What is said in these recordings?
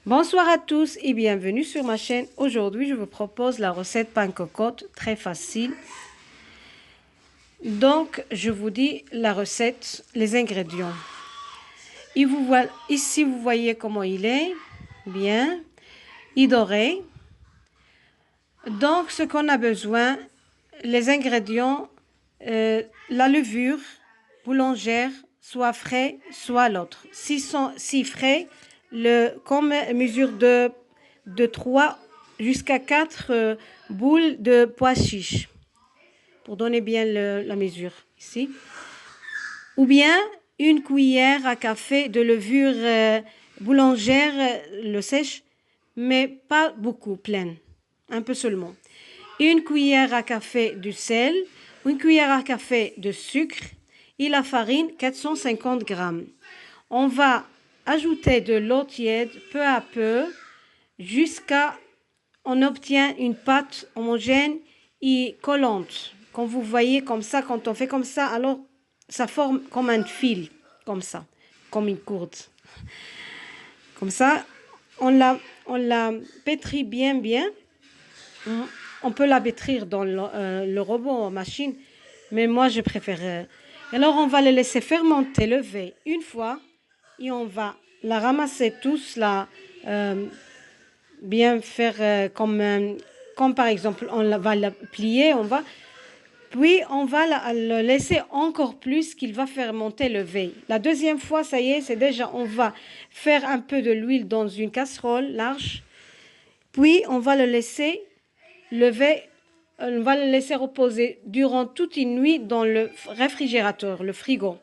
Bonsoir à tous et bienvenue sur ma chaîne. Aujourd'hui, je vous propose la recette pain cocotte, très facile. Donc, je vous dis la recette, les ingrédients. Ici, vous voyez comment il est, bien, il doré. Donc, ce qu'on a besoin, les ingrédients, la levure boulangère, soit frais, soit l'autre. Si frais, comme mesure de 3 jusqu'à 4 boules de pois chiches, pour donner bien la mesure ici. Ou bien une cuillère à café de levure boulangère, le sèche, mais pas beaucoup, pleine, un peu seulement. Une cuillère à café de sel, une cuillère à café de sucre et la farine 450 grammes. On va ajouter de l'eau tiède peu à peu jusqu'à on obtient une pâte homogène et collante. Quand vous voyez comme ça, quand on fait comme ça, alors ça forme comme un fil, comme ça, comme une courbe. Comme ça, on la pétrit bien. On peut la pétrir dans le robot, machine, mais moi je préfère. Alors on va le laisser fermenter, lever une fois, et on va la ramasser tous, bien faire comme par exemple on va la plier, puis on va le laisser encore plus qu'il va fermenter, lever. La deuxième fois, ça y est, c'est déjà, on va faire un peu de l'huile dans une casserole large, puis on va le laisser lever, on va le laisser reposer durant toute une nuit dans le réfrigérateur, le frigo.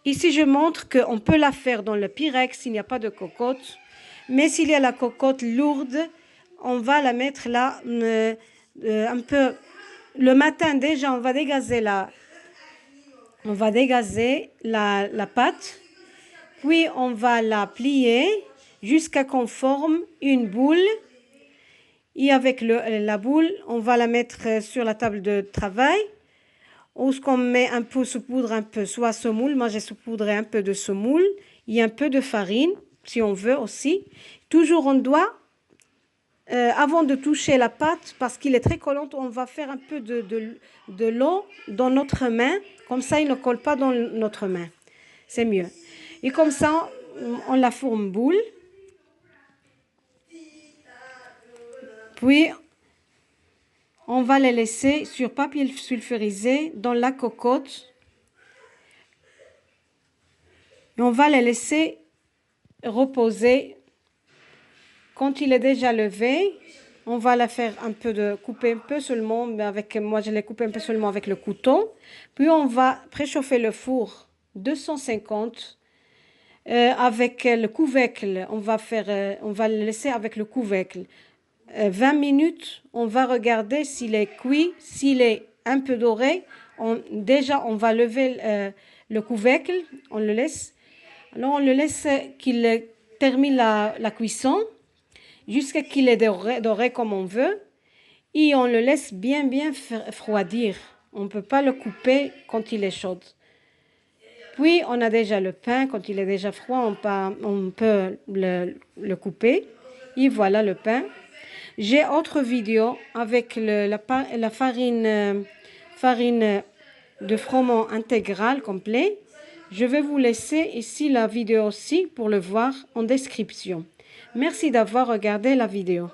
Ici, je montre qu'on peut la faire dans le Pyrex s'il n'y a pas de cocotte. Mais s'il y a la cocotte lourde, on va la mettre là un peu. Le matin, déjà, on va dégazer la pâte. Puis, on va la plier jusqu'à qu'on forme une boule. Et avec la boule, on va la mettre sur la table de travail. Ou ce qu'on met un peu saupoudre, un peu, soit semoule. Moi, j'ai saupoudré un peu de semoule et un peu de farine, si on veut aussi. Toujours, on doit, avant de toucher la pâte, parce qu'il est très collant, on va faire un peu de l'eau dans notre main. Comme ça, il ne colle pas dans notre main. C'est mieux. Et comme ça, on la forme boule. Puis, on va les laisser sur papier sulfurisé dans la cocotte. Et on va les laisser reposer. Quand il est déjà levé, on va la faire couper un peu seulement, mais moi je l'ai coupé un peu seulement avec le couteau. Puis on va préchauffer le four 250 avec le couvercle. On va le laisser avec le couvercle. 20 minutes, on va regarder s'il est cuit, s'il est un peu doré. Déjà, on va lever le couvercle, on le laisse. Alors, on le laisse qu'il termine la cuisson jusqu'à qu'il est doré comme on veut. Et on le laisse bien refroidir. On ne peut pas le couper quand il est chaud. Puis, on a déjà le pain. Quand il est déjà froid, on peut le couper. Et voilà le pain. J'ai autre vidéo avec la farine de froment intégral complet. Je vais vous laisser ici la vidéo aussi pour le voir en description. Merci d'avoir regardé la vidéo.